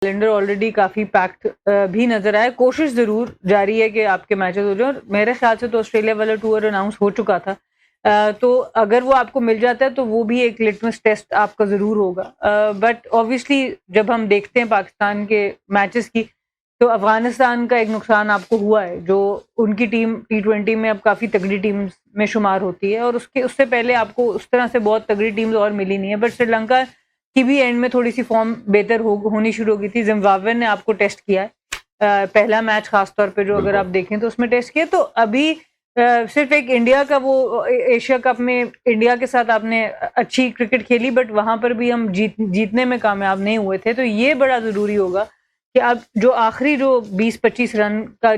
Calendar already काफी packed भी नजर आया। कोशिश जरूर जारी है कि आपके मैचेस हो जाए, और मेरे ख्याल से तो ऑस्ट्रेलिया वाला टूर अनाउंस हो चुका था। तो अगर वो आपको मिल जाता है तो वो भी एक लिटमस टेस्ट आपका जरूर होगा। बट ऑब्वियसली जब हम देखते हैं पाकिस्तान के मैचेस की, तो अफगानिस्तान का एक नुकसान आपको हुआ है, जो उनकी टीम T20 में अब काफी तगड़ी टीम में शुमार होती है, और उससे पहले आपको उस तरह से बहुत तगड़ी टीम्स और मिली नहीं है। बट श्रीलंका की भी एंड में थोड़ी सी फॉर्म बेहतर होनी शुरू हो गई थी। जिम्बाब्वे ने आपको टेस्ट किया है, पहला मैच खासतौर पे जो अगर आप देखें तो उसमें टेस्ट किया। तो अभी सिर्फ एक इंडिया का वो एशिया कप में इंडिया के साथ आपने अच्छी क्रिकेट खेली, बट वहां पर भी हम जीतने में कामयाब नहीं हुए थे। तो ये बड़ा जरूरी होगा कि अब जो आखिरी जो 20-25 रन का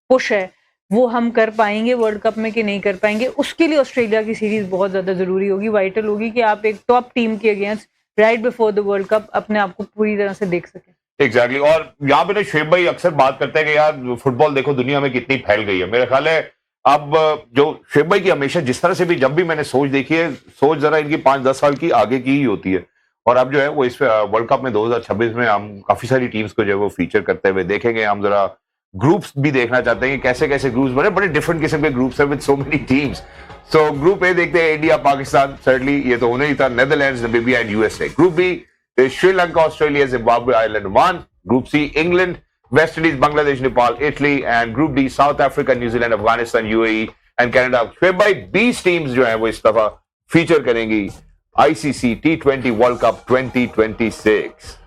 पुश है वो हम कर पाएंगे वर्ल्ड कप में कि नहीं कर पाएंगे। उसके लिए ऑस्ट्रेलिया की सीरीज बहुत ज्यादा जरूरी होगी, वाइटल होगी, कि आप एक टॉप टीम के against right before the world cup अपने आप को पूरी तरह से देख सके। एग्जैक्टली। और यहाँ पे ना शुएब भाई अक्सर बात करते हैं कि यार फुटबॉल देखो दुनिया में कितनी फैल गई है। मेरा ख्याल है अब जो शुएब भाई की हमेशा जिस तरह से भी जब भी मैंने सोच देखी है, सोच जरा इनकी 5-10 साल की आगे की ही होती है। और अब जो है वो इस वर्ल्ड कप में 2026 में हम काफी सारी टीम्स को जो है वो फीचर करते हुए देखेंगे। हम जरा ग्रुप्स भी देखना चाहते हैं कि कैसे कैसे ग्रुप्स बने, बड़े डिफरेंट किस्म के ग्रुप्स हैं with so many teams. So group A देखते हैं, इंडिया पाकिस्तान, सर्टनली ये तो होने ही था, Netherlands, Namibia and USA. Group B Sri Lanka, Australia, Zimbabwe, Ireland, Oman. Group C England, West Indies, Bangladesh, Nepal, Italy. And group D South Africa, New Zealand, Afghanistan, UAE and Canada. Shoaib भाई 20 teams जो है वो इस दफा फीचर करेंगी ICC T20 World Cup 2026.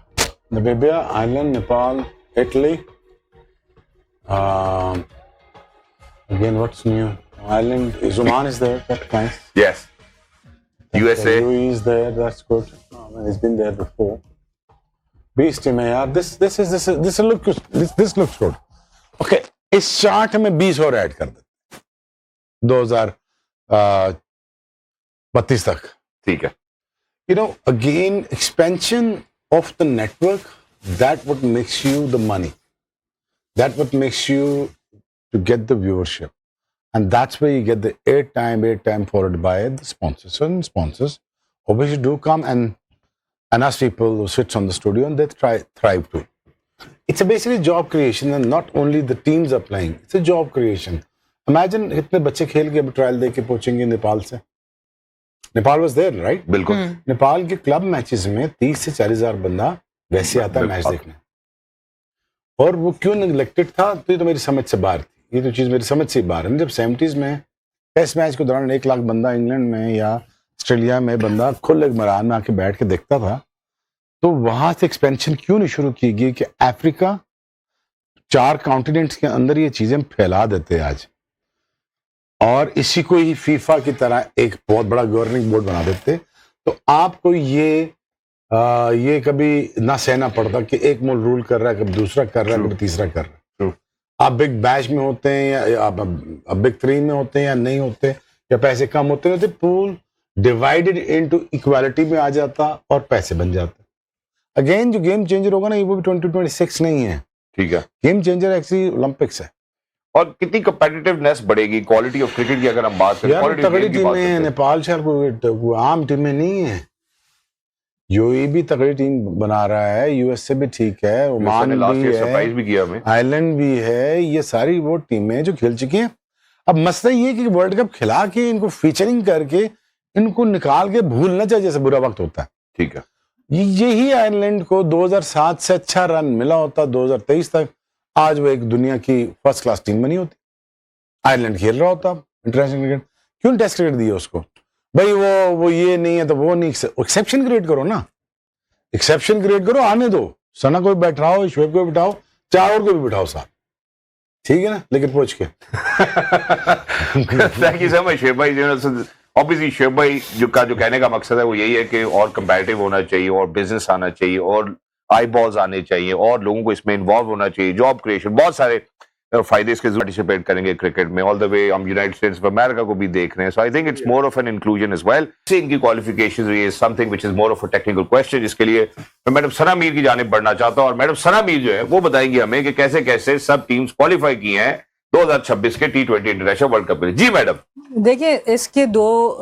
Namibia, Ireland, Nepal, Italy. Again, what's new? Ireland, Oman is there. That's nice. Yes. USA. UAE is there. That's good. He's been there before. Beast team है यार. This looks good. Okay. इस chart में 20 और add कर देते 2032 तक. ठीक है. You know, again, expansion of the network, that what makes you the money. That what makes you to get the viewership. And that's where you get the airtime followed by the sponsors. And sponsors obviously do come and us people who sits on the studio and they thrive too. It's a basically job creation, and not only the teams are playing, it's a job creation. Imagine इतने बच्चे खेल के trial दे के पहुंचेंगे नेपाल से. Nepal was there, right? बिल्कुल. नेपाल के club matches में 30 से 40 हजार बंदा वैसे आता है मैच देखने. और वो क्यों नेग्लेक्टेड था, तो ये तो मेरी समझ से बाहर थी. ये तो चीज मेरी समझ से बाहर है. जब 70s में टेस्ट मैच के दौरान 1 लाख बंदा इंग्लैंड में या ऑस्ट्रेलिया में बंदा खुले मैदान में आके बैठ के देखता था, तो वहां से एक्सपेंशन क्यों नहीं शुरू की गई कि अफ्रीका 4 कॉन्टिनेंट्स के अंदर ये चीजें फैला देते आज, और इसी को ही फीफा की तरह एक बहुत बड़ा गवर्निंग बोर्ड बना देते, तो आपको ये कभी ना सहना पड़ता कि एक मुल्क रूल कर रहा है, कभी दूसरा कर रहा है, कभी तीसरा कर रहा है. आप बिग बैश में होते हैं या आप बिग 3 में होते हैं या नहीं होते, या पैसे कम होते हैं, पूल डिवाइडेड इनटू इक्वालिटी में आ जाता और पैसे बन जाते. अगेन जो गेम चेंजर होगा ना, ये वो भी 2026 नहीं है. ठीक है. गेम चेंजर एक्चुअली ओलंपिक्स है. और कितनी कंपेटिटिवनेस बढ़ेगी, क्वालिटी ऑफ क्रिकेट की अगर हम बात करें, तगड़ी टीमें हैं. नेपाल शायद कोई आम टीमें नहीं है. यूएई भी तगड़ी टीम बना रहा है, यूएसए भी ठीक है, ओमान भी है, सरप्राइज भी किया हमें, आयरलैंड भी है. ये सारी वो टीमें जो खेल चुकी हैं. अब मसला ये कि वर्ल्ड कप खिला के इनको फीचरिंग करके इनको निकाल के भूलना चाहिए जैसे बुरा वक्त होता है. ठीक है. यही आयरलैंड को 2007 से अच्छा रन मिला होता 2023 तक, आज वो एक दुनिया की फर्स्ट क्लास टीम बनी होती. आयरलैंड खेल रहा होता इंटरनेशनल क्रिकेट. क्यों टेस्ट क्रिकेट दिया उसको? भाई वो ये नहीं है तो वो नहीं. एक्सेप्शन क्रिएट करो ना, एक्सेप्शन क्रिएट करो. आने दो, सना को भी बैठाओ, शुएब को भी बिठाओ, 4 और को भी बिठाओ साथ. ठीक है ना, लेकिन पूछ के. Thank you so much Shoaib भाई. ऑब्वियसली शुएब भाई जो कहने का मकसद है वो यही है कि और कंपैटिटिव होना चाहिए, और बिजनेस आना चाहिए, और आई बॉल्स आने चाहिए, और लोगों को इसमें इन्वॉल्व होना चाहिए, जॉब क्रिएशन, बहुत सारे फायदे इसके पार्टिसिपेट करेंगे क्रिकेट में. ऑल द वे हम यूनाइटेड स्टेट्स ऑफ अमेरिका को भी देख रहे हैं. So I think it's more of an inclusion as well. इनकी क्वालिफिकेशंस रही है something which is more of a technical question, जिसके लिए मैं मैडम सना मीर की जानिब बढ़ना चाहता हूं. और मैडम सना मीर जो है वो बताएंगे हमें कि कैसे कैसे सब टीम्स क्वालिफाई की हैं 2026 के T20 इंटरनेशनल वर्ल्ड कप के लिए. जी मैडम. देखिए, इसके 2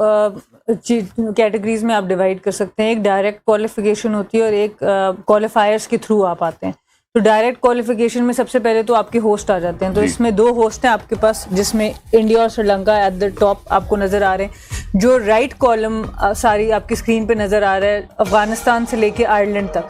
कैटेगरीज में आप डिवाइड कर सकते हैं. एक डायरेक्ट क्वालिफिकेशन होती है और एक क्वालिफायर्स के थ्रू आप आते हैं. तो डायरेक्ट क्वालिफिकेशन में सबसे पहले तो आपके होस्ट आ जाते हैं, तो इसमें 2 होस्ट हैं आपके पास, जिसमें इंडिया और श्रीलंका एट द टॉप आपको नजर आ रहे हैं। जो राइट कॉलम सारी आपकी स्क्रीन पे नजर आ रहा है, अफगानिस्तान से लेके आयरलैंड तक,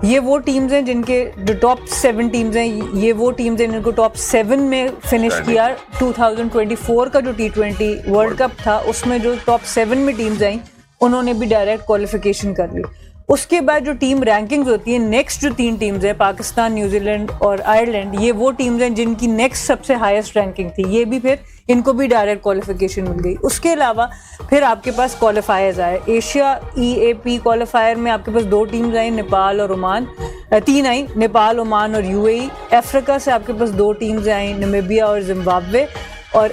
ये वो टीम्स हैं जिनके जो टॉप 7 टीम्स हैं, ये वो टीम्स हैं जिनको टॉप 7 में फिनिश किया। 2024 का जो T20 वर्ल्ड कप था उसमें जो टॉप 7 में टीम्स आई उन्होंने भी डायरेक्ट क्वालिफिकेशन कर ली। उसके बाद जो टीम रैंकिंग्स होती है, नेक्स्ट जो 3 टीम्स है, पाकिस्तान, न्यूजीलैंड और आयरलैंड, ये वो टीम्स हैं जिनकी नेक्स्ट सबसे हाईएस्ट रैंकिंग थी, ये भी फिर इनको भी डायरेक्ट क्वालिफिकेशन मिल गई। उसके अलावा फिर आपके पास क्वालिफायर्स आए, एशिया EAP क्वालिफायर में आपके पास 2 टीम्स आई, नेपाल और ओमान, 3 आई, नेपाल, ओमान और UAE। अफ्रीका से आपके पास 2 टीम्स आई, नामीबिया और जिम्बाब्वे, और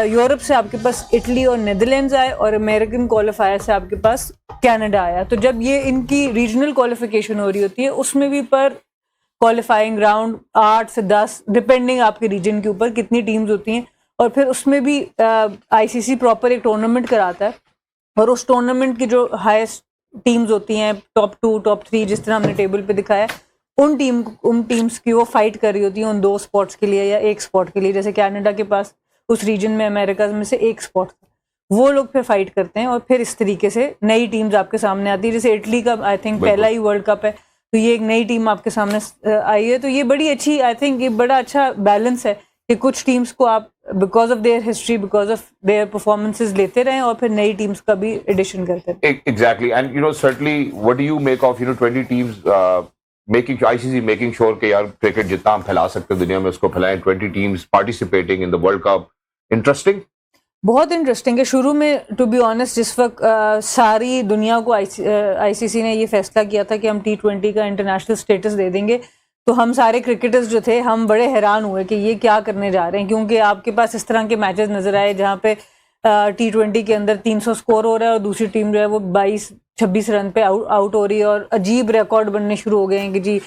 यूरोप से आपके पास इटली और नेदरलैंड्स आए, और अमेरिकन क्वालिफायर से आपके पास कनाडा आया। तो जब ये इनकी रीजनल क्वालिफिकेशन हो रही होती है, उसमें भी पर क्वालिफाइंग राउंड 8 से 10 डिपेंडिंग आपके रीजन के ऊपर कितनी टीम्स होती हैं, और फिर उसमें भी ICC प्रॉपर एक टूर्नामेंट कराता है, और उस टूर्नामेंट की जो हाईएस्ट टीम्स होती हैं, टॉप 2, टॉप 3, जिस तरह हमने टेबल पे दिखाया, उन टीम्स की वो फाइट कर रही होती है उन 2 स्पॉट्स के लिए या 1 स्पॉट के लिए। जैसे कनाडा के पास उस रीजन में अमेरिका में से 1 स्पॉट था, वो लोग फिर फाइट करते हैं, और फिर इस तरीके से नई टीम्स आपके सामने आती है। जैसे इटली का आई थिंक पहला ही वर्ल्ड कप है, तो ये एक नई टीम आपके सामने आई है। तो ये बड़ी अच्छी, आई थिंक ये बड़ा अच्छा बैलेंस है कि कुछ टीम्स को आप because of their history, because of their performances लेते रहे, और फिर नई टीम्स का भी एडिशन करते रहे। Exactly, and certainly, what do you make of 20 teams making ICC making sure कि यार क्रिकेट जितना हम फैला सकते हैं दुनिया में उसको फैलाएं, 20 teams participating in the World Cup, interesting, बहुत इंटरेस्टिंग है। शुरू में टू बी ऑनेस्ट जिस वक्त सारी दुनिया को ICC ने ये फैसला किया था कि हम T20 का इंटरनेशनल स्टेटस दे देंगे, तो हम सारे क्रिकेटर्स जो थे हम बड़े हैरान हुए कि ये क्या करने जा रहे हैं, क्योंकि आपके पास इस तरह के मैचेस नजर आए जहाँ पे T20 के अंदर 300 स्कोर हो रहा है और दूसरी टीम जो है वो 22-26 रन पे आउट हो रही है, और अजीब रिकॉर्ड बनने शुरू हो गए हैं कि जी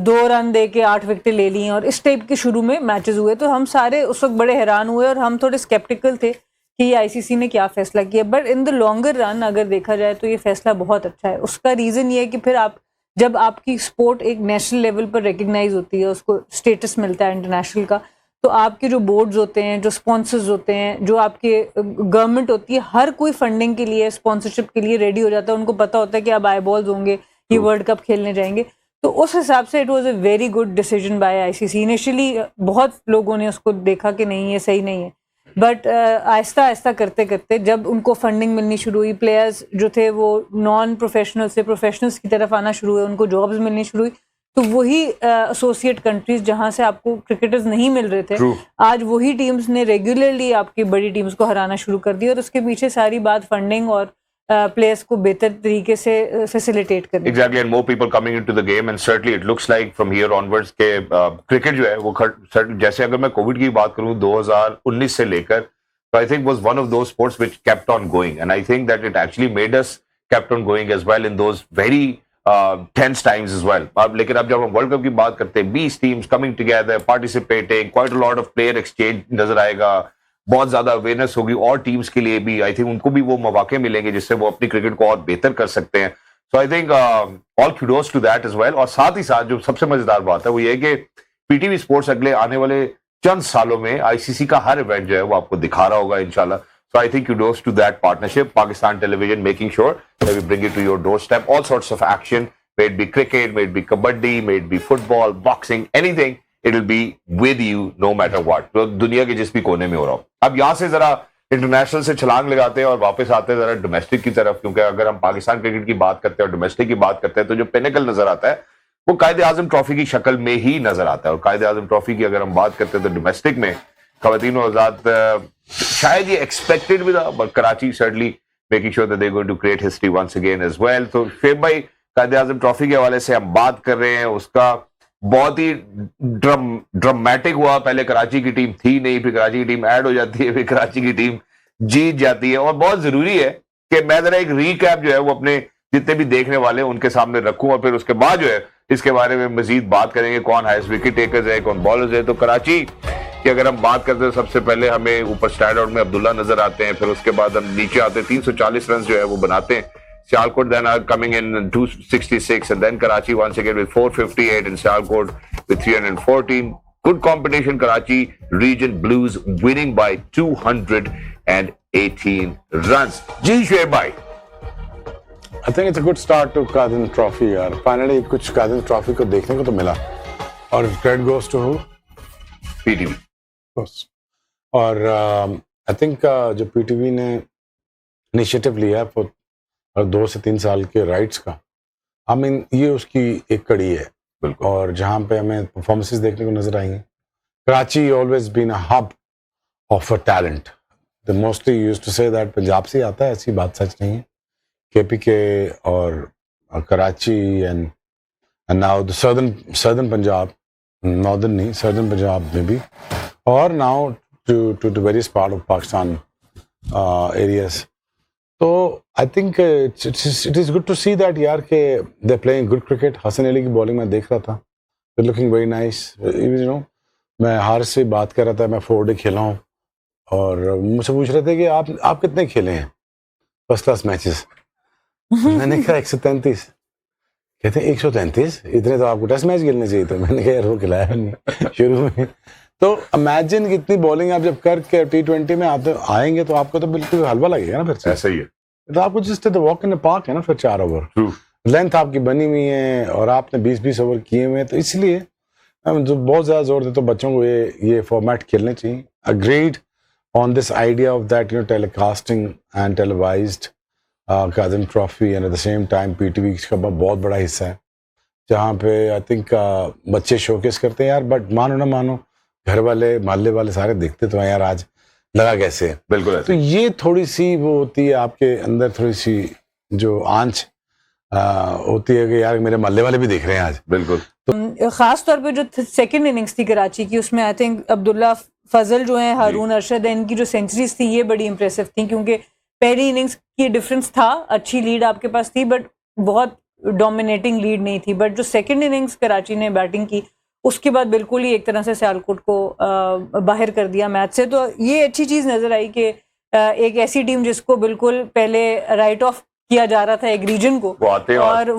2 रन दे के 8 विकेटें ले ली हैं, और इस टाइप के शुरू में मैचेस हुए। तो हम सारे उस वक्त बड़े हैरान हुए, और हम थोड़े स्केप्टिकल थे कि ये ICC ने क्या फैसला किया। But in the longer run अगर देखा जाए तो ये फैसला बहुत अच्छा है। उसका रीज़न ये है कि फिर आप जब आपकी स्पोर्ट एक नेशनल लेवल पर रिकग्नाइज होती है, उसको स्टेटस मिलता है इंटरनेशनल का, तो आपके जो बोर्ड्स होते हैं, जो स्पॉन्सर्स होते हैं, जो आपके गवर्नमेंट होती है, हर कोई फंडिंग के लिए, स्पॉन्सरशिप के लिए रेडी हो जाता है। उनको पता होता है कि अब आई बॉल्स होंगे, ये वर्ल्ड कप खेलने जाएंगे। तो उस हिसाब से it was a very good decision by ICC। Initially बहुत लोगों ने उसको देखा कि नहीं ये सही नहीं है, बट आहिस्ता आहिस्ता करते करते जब उनको फंडिंग मिलनी शुरू हुई, प्लेयर्स जो थे वो नॉन प्रोफेशनल से प्रोफेशनल्स की तरफ आना शुरू हुए, उनको जॉब्स मिलनी शुरू हुई, तो वही एसोसिएट कंट्रीज जहां से आपको क्रिकेटर्स नहीं मिल रहे थे, आज वही टीम्स ने रेगुलरली आपकी बड़ी टीम्स को हराना शुरू कर दिया। और उसके पीछे सारी बात फंडिंग और प्लेयर्स को बेहतर तरीके से फैसिलिटेट करने। Exactly, and more people coming into the game, and certainly it looks like from here onwards के क्रिकेट जो है वो जैसे अगर मैं कोविड की बात करूं 2019 से लेकर, तो I think was one of those sports which kept on going, and I think that it actually made us kept on going as well in those very tense times as well. लेकिन अब जब हम world cup की बात करते हैं, 20 teams coming together, participating, quite a lot of player exchange नजर आएगा, बहुत ज्यादा अवेयरनेस होगी, और टीम्स के लिए भी आई थिंक उनको भी वो मौके मिलेंगे जिससे वो अपनी क्रिकेट को और बेहतर कर सकते हैं। So I think all kudos to that as well. और साथ ही साथ जो सबसे मजेदार बात है वो ये है कि PTV स्पोर्ट्स अगले आने वाले चंद सालों में ICC का हर इवेंट जो है वो आपको दिखा रहा होगा इंशाल्लाह। So I think kudos to that partnership, Pakistan Television making sure that we bring it to your doorstep, all sorts of action, may it be cricket, may it be kabaddi, may it be football, boxing, anything, it will be with you no matter what. तो दुनिया के जिस भी कोने में हो रहा हो। अब यहाँ से जरा इंटरनेशनल से छलांग लगाते हैं और वापस आते हैं जरा डोमेस्टिक की तरफ, क्योंकि अगर हम पाकिस्तान क्रिकेट की बात करते हैं और डोमेस्टिक की बात करते हैं तो जो पिनेकल नजर आता है वो कायदे आजम ट्रॉफी की शक्ल में ही नजर आता है। और कायदे आजम ट्रॉफी की अगर हम बात करते हैं तो डोमेस्टिक में खवातीन और आजाद शायद ये एक्सपेक्टेड भी था, but Karachi certainly making sure that they going to create history once again as well. तो शेब भाई, कायदे आजम ट्रॉफी के हवाले से हम बात कर रहे हैं, उसका बहुत ही ड्रामेटिक हुआ। पहले कराची की टीम थी नहीं, फिर कराची की टीम ऐड हो जाती है, फिर कराची की टीम जीत जाती है। और बहुत जरूरी है कि मैं जरा एक रीकैप जो है वो अपने जितने भी देखने वाले हैं उनके सामने रखूं, और फिर उसके बाद जो है इसके बारे में मजीद बात करेंगे, कौन हाईएस्ट विकेट टेकर्स है, कौन बॉलर्स है। तो कराची की अगर हम बात करते हैं, सबसे पहले हमें ऊपर स्टैंड आउट में अब्दुल्ला नजर आते हैं, फिर उसके बाद हम नीचे आते हैं, 340 रन जो है वो बनाते हैं। Sialkot then are coming in 266, and then Karachi once again with 458, and Sialkot with 314. Good competition. Karachi Region Blues winning by 218 runs. Ji Shoaib bhai. I think it's a good start to Kadin Trophy यार. Finally कुछ Kadin Trophy को देखने को तो मिला. और credit goes to who? PTV. और I think जो PTV ने इनिशिएटिव लिया है और 2 से 3 साल के राइट्स का, I mean ये उसकी एक कड़ी है. बिल्कुल. और जहाँ पे हमें परफॉर्मेंसेस देखने को नजर आएंगे. Karachi always been a hub of a talent. The mostly used to say that Punjab से आता है, ऐसी बात सच नहीं है. केपीके और Karachi and now the southern Punjab, northern नहीं, सर्दर्न पंजाब में भी, और now to various part of Pakistan areas. तो I think it is good to see that यार के they playing good cricket. Hasan Ali की बॉलिंग मैं देख रहा था, they looking very nice. You know, मैं हारिस से बात कर रहा था, मैं 4 डे खेला हूँ, और मुझसे पूछ रहे थे कि आप कितने खेले हैं फर्स्ट क्लास मैचेस. मैंने कहा 133. कहते हैं 133, इतने तो आपको टेस्ट मैच खेलने चाहिए. तो मैंने कहा यार वो खिलाया नहीं शुरू में. तो इमेजिन कितनी बॉलिंग आप जब करके T20 में आएंगे तो आपको तो बिल्कुल हलवा लगेगा ना. फिर ऐसा ही है. तो आपको just the walk in the park है ना. फिर 4 ओवर लेंथ आपकी बनी हुई है और आपने 20-20 ओवर किए हुए हैं. तो इसलिए जो बहुत ज़्यादा जोर देते तो बच्चों को ये फॉर्मेट खेलने चाहिए. Agreed on this idea of that, you know, telecasting and televised Qadim trophy, and at the same time PTV का बहुत बड़ा हिस्सा है, जहाँ पे आई थिंक बच्चे शोकेस करते हैं यार. बट मानो ना मानो, घर वाले मोहल्ले वाले सारे देखते तो हैं यार आज लगा कैसे. बिल्कुल. तो ये थोड़ी सी वो होती है आपके अंदर, थोड़ी सी जो आंच होती है कि यार मेरे मोहल्ले वाले भी देख रहे हैं आज. बिल्कुल. खास तौर पे जो सेकंड इनिंग्स थी कराची की, उसमें आई थिंक अब्दुल्ला फजल जो है, हारून अरशद है, इनकी जो सेंचुरीज थी ये बड़ी इंप्रेसिव थी. क्योंकि पहली इनिंग्स की डिफरेंस था, अच्छी लीड आपके पास थी, बट बहुत डोमिनेटिंग लीड नहीं थी. बट जो सेकंड इनिंग्स कराची ने बैटिंग की, उसके बाद बिल्कुल ही एक तरह से सियालकोट को बाहर कर दिया मैच से. तो ये अच्छी चीज़ नज़र आई कि एक ऐसी टीम जिसको बिल्कुल पहले राइट ऑफ किया जा रहा था एक रीजन को, वो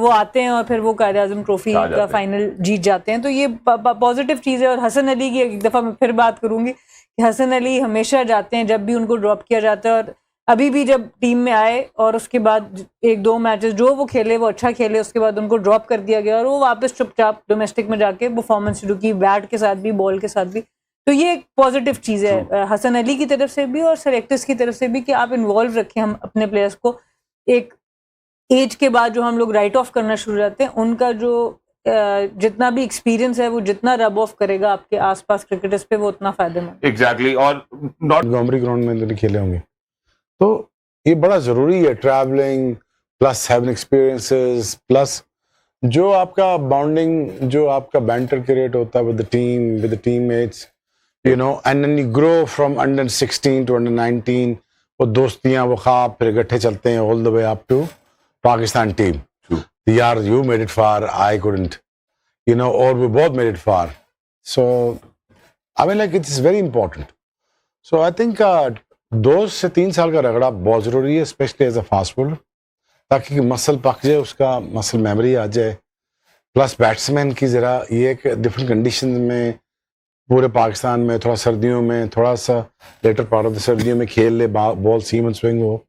आते हैं और फिर वो कायद आज़म ट्रॉफी का फाइनल जीत जाते हैं. तो ये पॉजिटिव चीज़ है. और हसन अली की एक दफ़ा मैं फिर बात करूंगी कि हसन अली हमेशा जाते हैं जब भी उनको ड्रॉप किया जाता है, और अभी भी जब टीम में आए और उसके बाद 1-2 मैचेस जो वो खेले वो अच्छा खेले, उसके बाद उनको ड्रॉप कर दिया गया और वो वापस चुपचाप डोमेस्टिक में जाके परफॉर्मेंस शुरू की, बैट के साथ भी, बॉल के साथ भी. तो ये एक पॉजिटिव चीज़ है हसन अली की तरफ से भी और सेलेक्टर्स की तरफ से भी कि आप इन्वॉल्व रखें हम अपने प्लेयर्स को. एक एज के बाद जो हम लोग राइट ऑफ करना शुरू करते हैं, उनका जो जितना भी एक्सपीरियंस है वो जितना रब ऑफ करेगा आपके आसपास क्रिकेटर्स पे, वो उतना फायदेमंद. एग्जैक्टली. और नॉट गॉमरी ग्राउंड में खेले होंगे तो ये बड़ा जरूरी है. Travelling plus having experiences plus जो आपका बॉन्डिंग, जो आपका बैंटर क्रिएट होता है with the teammates, you know, and then you grow from under 16 to under 19. वो दोस्तियां, वो ख्वाब फिर इकट्ठे चलते हैं all the way up to Pakistan team. यार you made it far, I couldn't, you know, और we both made it far. So I mean like it is very important. So I think 2 से 3 साल का रगड़ा बहुत ज़रूरी है, specially as a fast bowler, ताकि मसल पक जाए, उसका मसल मेमोरी आ जाए. प्लस बैट्समैन की ज़रा ये एक डिफरेंट कंडीशन में पूरे पाकिस्तान में, थोड़ा सर्दियों में, थोड़ा सा लेटर पार्ट ऑफ द सर्दियों में खेल ले, बॉल सीम स्विंग हो.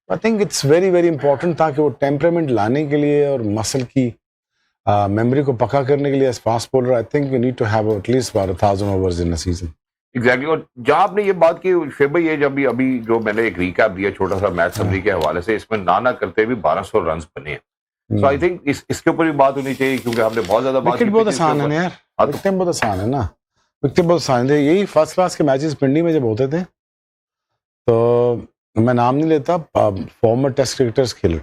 आई think it's very very important, ताकि वो टेम्परामेंट लाने के लिए और मसल की मेमोरी को पक्का करने के लिए as fast bowler I think you need to have at least 1000 overs in a season. Exactly. और जहां आपने ये बात की शोएब भाई, ये जब अभी जो मैंने एक रिकैप दिया छोटा सा मैच समरी के हवाले से, इसमें ना करते भी 1200 रन बने हैं. सो आई थिंक इसके ऊपर भी बात होनी चाहिए, क्योंकि हमने बहुत ज्यादा बात की. बहुत आसान है ना यार, विकेट बहुत आसान है ना, विकेट बहुत आसान है. यही फर्स्ट क्लास के मैचेस पिंडी में जब होते थे, तो मैं नाम नहीं लेता, फॉर्मर टेस्ट क्रिकेटर्स खेल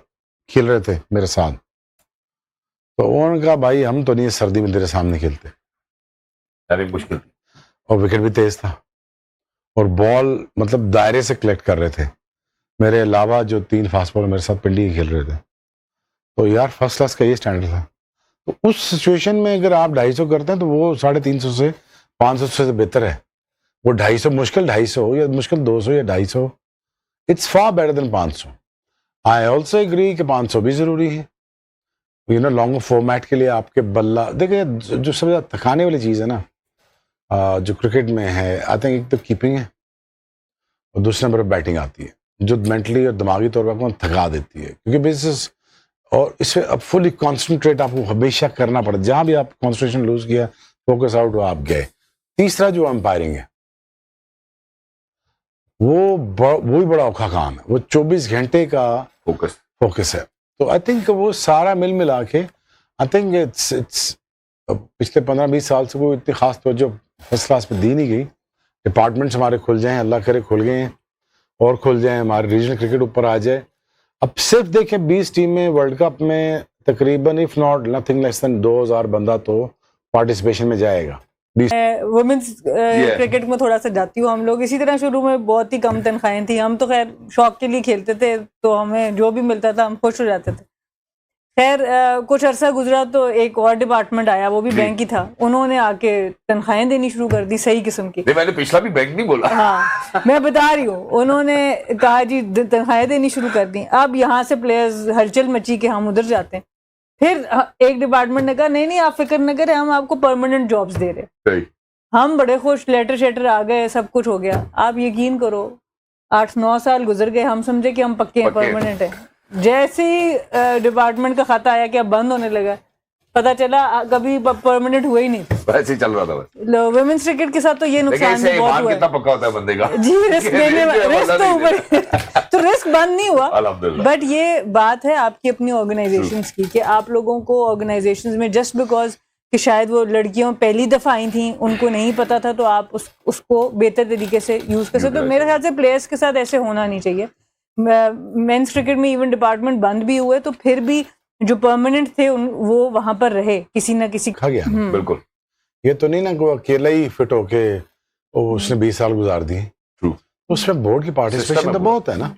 रहे थे मेरे साथ, तो उन्होंने कहा भाई हम तो नहीं सर्दी में तेरे सामने खेलते. अरे मुश्किल. और विकेट भी तेज था और बॉल मतलब दायरे से कलेक्ट कर रहे थे. मेरे अलावा जो 3 फास्ट बॉलर मेरे साथ पिंडी खेल रहे थे, तो यार फर्स्ट क्लास का ये स्टैंडर्ड था. तो उस सिचुएशन में अगर आप 250 करते हैं तो वो 350 से 500 से बेहतर है. वो 250 मुश्किल 250 हो या मुश्किल 200 या 250, it's far better than 500. I also agree कि 500 भी जरूरी है. लॉन्गर फॉर्मेट के लिए आपके बल्ला देखिए, जो सबसे ज्यादा थकाने वाली चीज़ है ना जो क्रिकेट में है, आई थिंक एक तो कीपिंग है और दूसरे नंबर पर बैटिंग आती है, जो मेंटली और दिमागी तौर पर आपको थका देती है, क्योंकि बेसिस और इसमें अब फुली कॉन्सेंट्रेट आपको हमेशा करना पड़ता है। जहां भी आप कॉन्सेंट्रेशन लूज किया, फोकस आउट हुआ, आप गए। तीसरा जो एम्पायरिंग है वो भी बड़ा औखा काम है, वो 24 घंटे का फोकस है। तो आई थिंक वो सारा मिल मिला के आई थिंक इट्स पिछले 15-20 साल से कोई इतनी खास तवज्जो फर्स्ट क्लास पे दी नहीं गई। डिपार्टमेंट्स हमारे खुल जाएं, अल्लाह करे खुल गए हैं और खुल जाएं, हमारे रीजनल क्रिकेट ऊपर आ जाए। अब सिर्फ देखें 20 टीमें वर्ल्ड कप में तकरीबन if not nothing less than 2000 बंदा तो पार्टिसिपेशन में जाएगा। वुमेन्स क्रिकेट में थोड़ा सा जाती हूँ। हम लोग इसी तरह शुरू में बहुत ही कम तनख्वाहें थी, हम तो खैर शौक के लिए खेलते थे, तो हमें जो भी मिलता था हम खुश हो जाते थे। खैर कुछ अरसा गुजरा तो एक और डिपार्टमेंट आया, वो भी बैंक ही था, उन्होंने आके तनख्वाहें देनी शुरू कर दी सही किस्म की। नहीं, मैंने पिछला भी बैंक नहीं बोला। हाँ मैं बता रही हूँ, उन्होंने कहा जी तनख्वाहें देनी शुरू कर दी। अब यहाँ से प्लेयर्स हलचल मची के हम उधर जाते हैं। फिर एक डिपार्टमेंट ने कहा नहीं आप फिक्र न करें, हम आपको परमानेंट जॉब्स दे रहे। हम बड़े खुश, लेटर शेटर आ गए, सब कुछ हो गया। आप यकीन करो 8-9 साल गुजर गए, हम समझे कि हम पक्के हैं, परमानेंट है। जैसे ही डिपार्टमेंट का खाता आया कि अब बंद होने लगा, पता चला कभी परमानेंट हुआ ही नहीं, वैसे ही चल रहा था बस। वुमेन्स क्रिकेट के साथ तो ये नुकसान भी बहुत हुआ है। कितना पक्का होता है बंदे का जी, रिस्क तो ऊपर तो रिस्क बंद नहीं हुआ, बट ये बात है आपकी अपनी ऑर्गेनाइजेशंस की कि आप लोगों को ऑर्गेनाइजेशंस में जस्ट बिकॉज कि शायद वो लड़कियों पहली दफा आई थी, उनको नहीं पता था, तो आप उसको बेहतर तरीके से यूज कर सकते। तो मेरे ख्याल से प्लेयर्स के साथ ऐसे होना नहीं चाहिए। मेंस क्रिकेट में इवन डिपार्टमेंट बंद भी हुए तो फिर भी जो परमानेंट थे वो वहां पर रहे, किसी ना किसी खा गया। बिल्कुल, ये तो नहीं ना कि अकेला ही फिट होके उसने 20 साल गुजार दिए। उसमें बोर्ड की पार्टिसिपेशन तो बहुत है ना।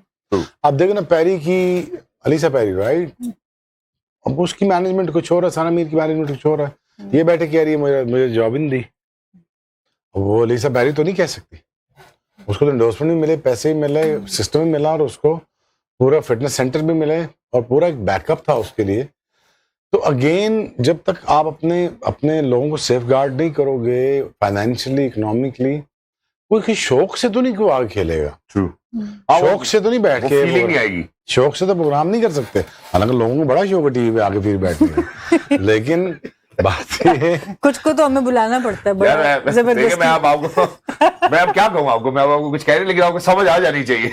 आप देखो ना, पैरी की अलीसा पैरी, राइट, अब उसकी मैनेजमेंट कुछ और है, साना मीर की मैनेजमेंट कुछ और है। ये बैठे कह रही है मुझे जॉब ही नहीं दी। वो अलीसा पैरी तो नहीं कह सकती, उसको तो एंडोर्समेंट भी मिले, पैसे भी मिले, सिस्टम भी मिला और उसको पूरा फिटनेस सेंटर भी मिले और पूरा एक बैकअप था उसके लिए। तो अगेन जब तक आप अपने लोगों को सेफ गार्ड नहीं करोगे फाइनेंशियली, इकोनॉमिकली, कोई शौक से तो नहीं कोई आगे खेलेगा। शौक से तो नहीं बैठ के फीलिंग नहीं आएगी, शौक से तो प्रोग्राम नहीं कर सकते। हालांकि लोगों को बड़ा शौक है टीवी पे आगे फिर बैठने का, लेकिन बात ये कुछ को तो हमें बुलाना पड़ता है बड़ा जबरदस्ती। मैं अब क्या कहूँ आपको, मैं आपको कुछ कह रही, लेकिन आपको समझ आ जानी चाहिए।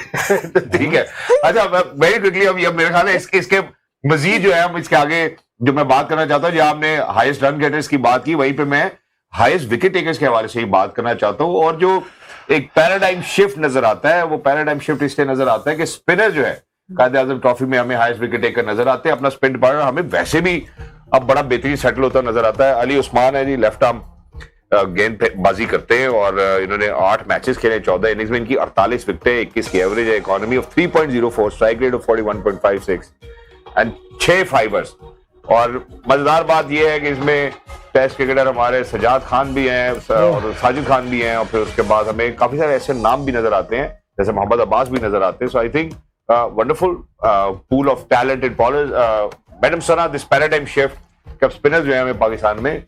ठीक है, अच्छा वेरी क्विकली, अब मेरे ख्याल है इसके मजीद जो है हम इसके आगे जो मैं बात करना चाहता हूँ, जो आपने हाईएस्ट रन गेटर्स की बात की, वहीं पे मैं हाईएस्ट विकेट टेकर्स के हवाले से ही बात करना चाहता हूँ। और जो एक पैराडाइम शिफ्ट नजर आता है, वो पैराडाइम शिफ्ट इसलिए नजर आता है कि स्पिनर जो है कायदे आजम ट्रॉफी में हमें हाईएस्ट विकेट टेकर नजर आते हैं। अपना स्पिन डिपार्टमेंट हमें वैसे भी अब बड़ा बेहतरीन सेटल होता नजर आता है। अली उस्मान है जी, लेफ्ट आर्म गेंदबाजी करते हैं और इन्होंने 8 मैचेस खेले, 14 इनिंग्स में इनकी 48 विकेटें, 21 की एवरेज है, economy of 3.04, strike rate of 41.56 and 6 फाइवर्स। और मजेदार बात यह है कि इसमें टेस्ट क्रिकेटर हमारे सजाद खान भी हैं और साजिद खान भी हैं, और फिर उसके बाद हमें काफी सारे ऐसे नाम भी नजर आते हैं जैसे मोहम्मद अब्बास भी नजर आते हैं। So I think wonderful pool of talented bowlers. Madam Sana, this paradigm shift कब स्पिनर्स जो है हमें पाकिस्तान में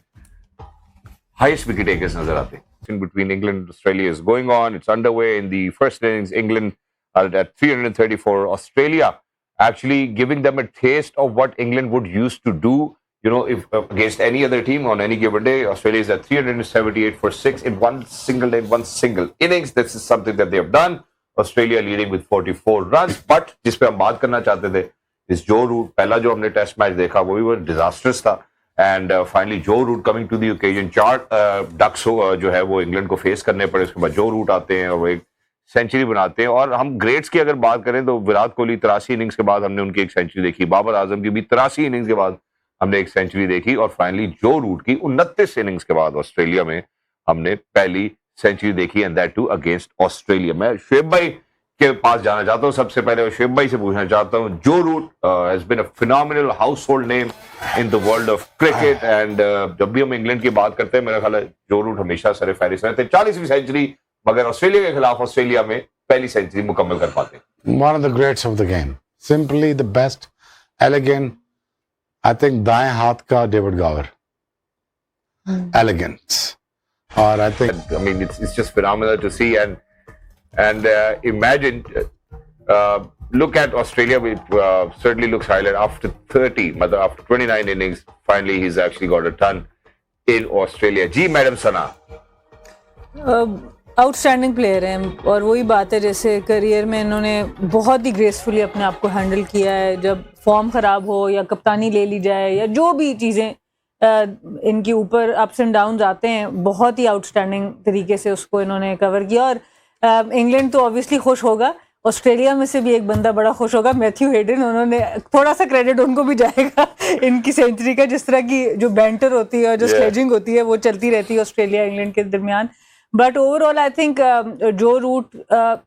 हाईएस्ट विकेट टेकर्स नजर आते हैं। In between England and Australia is going on. It's underway. In the first innings, England are at 334. Australia actually giving them a taste of what England would used to do, you know, if against any other team on any given day. Australia is at 378 for 6 in one single day, one single innings. This is something that they have done. Australia leading with 44 runs. But जिस पे हम बात करना चाहते थे, इस जो root पहला जो हमने टेस्ट मैच देखा वो भी बहुत डिजास्टर्स था। And finally Joe Root coming to the occasion, 4 ducks जो है वो इंग्लैंड को फेस करने पड़े। उसके बाद जो रूट आते हैं और वो एक सेंचुरी बनाते हैं। और हम ग्रेट्स की अगर बात करें तो विराट कोहली 83 इनिंग्स के बाद हमने उनकी एक सेंचुरी देखी, बाबर आजम की भी 83 इनिंग्स के बाद हमने एक सेंचुरी देखी, और फाइनली जो रूट की 29 इनिंग्स के बाद ऑस्ट्रेलिया में हमने पहली सेंचुरी देखी, and that too against Australia. मैं शुएब भाई के पास जाना चाहता हूं सबसे पहले, और शुएब भाई से पूछना चाहता हूं, Joe Root has been a phenomenal household name in the world of cricket, and जब भी हम इंग्लैंड की बात करते हैं मेरा ख्याल है जो रूट हमेशा सर फहरिस्त रहते हैं। 40वीं सेंचुरी, मगर ऑस्ट्रेलिया के खिलाफ ऑस्ट्रेलिया में पहली सेंचुरी मुकम्मल कर पाते हैं। One of the greats of the game, simply the best, elegant, I think दाएं हाथ का डेविड गावर, एलिगेंस, और I think I mean, it's just phenomenal to see, and imagine, look at Australia. Certainly looks highlight after 30, after 29 innings. Finally, he's actually got a ton in Australia. जी madam Sana, outstanding player हैं, और वही बात है जैसे career में इन्होंने बहुत ही ग्रेसफुली अपने आप को हैंडल किया है। जब फॉर्म ख़राब हो या कप्तानी ले ली जाए या जो भी चीज़ें इनके ऊपर अप्स एंड डाउन्स आते हैं, बहुत ही आउटस्टैंडिंग तरीके से उसको इन्होंने कवर किया। और इंग्लैंड तो ऑब्वियसली खुश होगा, ऑस्ट्रेलिया में से भी एक बंदा बड़ा खुश होगा, मैथ्यू हेडन। उन्होंने थोड़ा सा क्रेडिट उनको भी जाएगा इनकी सेंचुरी का। जिस तरह की जो बैंटर होती है और जो स्लेजिंग होती है वो चलती रहती है ऑस्ट्रेलिया इंग्लैंड के दरमियान। बट ओवरऑल आई थिंक जो रूट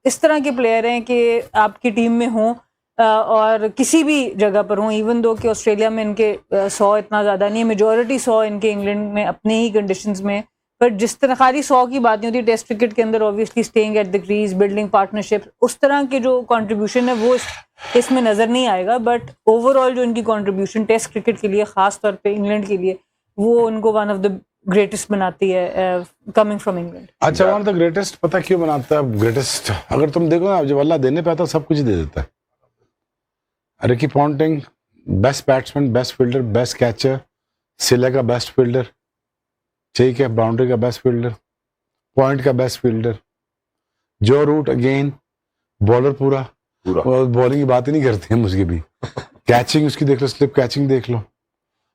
इस तरह के प्लेयर हैं कि आपकी टीम में हों और किसी भी जगह पर हों, इवन दो कि ऑस्ट्रेलिया में इनके 100 इतना ज़्यादा नहीं है, मेजॉरिटी 100 इनके इंग्लैंड में अपने ही कंडीशंस में। पर जिस तरह खाली 100 की बात नहीं होती, टेस्ट क्रिकेट के अंदर obviously staying at the crease, building partnership, उस तरह के जो कंट्रीब्यूशन है वो इसमें नज़र नहीं आएगा। बट ओवरऑल जो इनकी कंट्रीब्यूशन टेस्ट क्रिकेट के लिए, ख़ास तौर पे इंग्लैंड के लिए, वो उनको वन ऑफ द ग्रेटेस्ट बनाती है कमिंग फ्रॉम इंग्लैंड। अच्छा, वन ऑफ द ग्रेटेस्ट पता क्यों बनाता है ग्रेटेस्ट? अगर तुम देखो ना, जब अल्लाह देने पे आता है सब कुछ दे देता है। Ricky Ponting best batsman, best fielder, best catcher, सिले का बेस्ट फील्डर, ठीक है, बाउंड्री का बेस्ट फील्डर, पॉइंट का बेस्ट फील्डर, जो रूट अगेन बॉलर पूरा बॉलिंग की बात ही नहीं करते हैं मुझे भी। कैचिंग उसकी देख लो, स्लिप कैचिंग देख लो,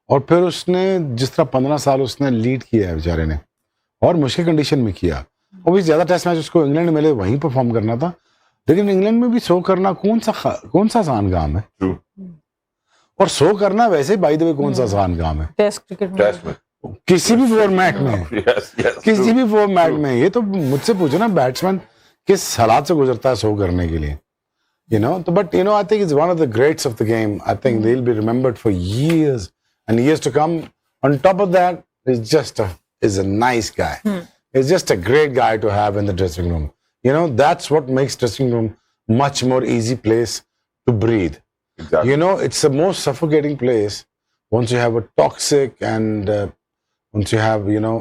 और फिर उसने जिस तरह 15 साल उसने लीड किया है बेचारे ने, और मुश्किल कंडीशन में किया। और भी ज्यादा टेस्ट मैच उसको इंग्लैंड में मिले, वहीं परफॉर्म करना था, लेकिन इंग्लैंड में भी 100 करना कौन सा आसान काम है? और 100 करना वैसे बाय द वे कौन सा आसान काम है टेस्ट क्रिकेट में, किसी भी फॉर्मेट में? किसी भी फॉर्मेट में। ये तो मुझसे पूछो ना, बैट्समैन किस हालात से गुजरता है 100 करने के लिए, you know? तो but you know, I think it's one of the greats of the game. I think they will be remembered for years and years to come. On top of that, is a nice guy. He's just a great guy to have in the dressing room. You know, that's what makes dressing room much more easy place to breathe. Exactly. You know, it's the most suffocating place once you have a toxic and once you have, you know,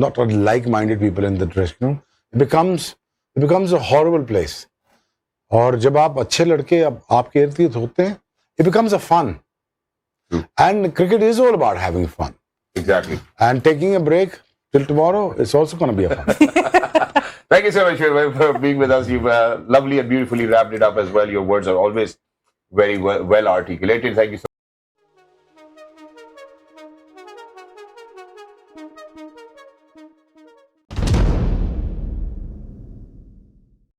not like-minded people in the dressing room. It becomes a horrible place. और जब आप अच्छे लड़के आपके इर्द गिर्द होते हैं, it becomes a fun. And cricket is all about having fun. Exactly. And taking a break till tomorrow is also going to be a fun. Thank you so much for being with us. You've lovely and beautifully wrapped it up as well. Your words are always very well articulated. Thank you so much.